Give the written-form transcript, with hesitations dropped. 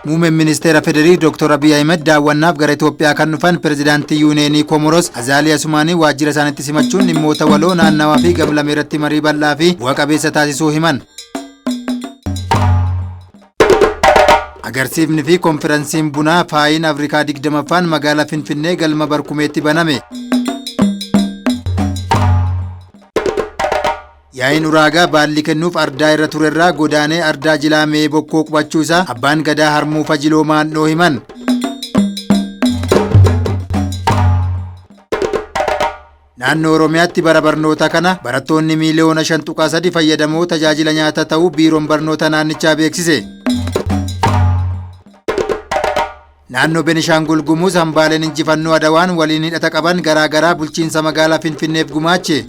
Muummeen ministeera Federii Dr. Abiy Ahmed daawwannaaf gara Itoophiyaa kan dhufan pirezidaantii Yuuneenii Komoros Azaalii Asumaanii waajjira isaaniitti simachuun dhimmoota waloo naannawaa fi gamlamee irratti marii bal'aa fi bu'a qabeessa taasisuu himan. Agarsiifni fi konferansiin bunaa faayin Afrikaa 20ffaan magaalaa Finfinnee galma Barkumeetti baname. Yaa'iin uraagaa baalli kennuuf ardaa irra turerraa godaanee ardaa jilaamee bokkoo qubachuu isaa abbaan gadaa harmuu fajiloo maannoo himan. Naannoo Oromiyaatti bara barnoota kana barattoonni miiliyoona 5.3 fayyadamoo tajaajila nyaataa ta'uu biiroon barnoota naannichaa beeksise. Naannoo Benishaangul Gumuz hambaaleen injifannoo Adawaan waliin hidhata qaban garaagaraa bulchiinsa magaalaa Finfinneef gumaache.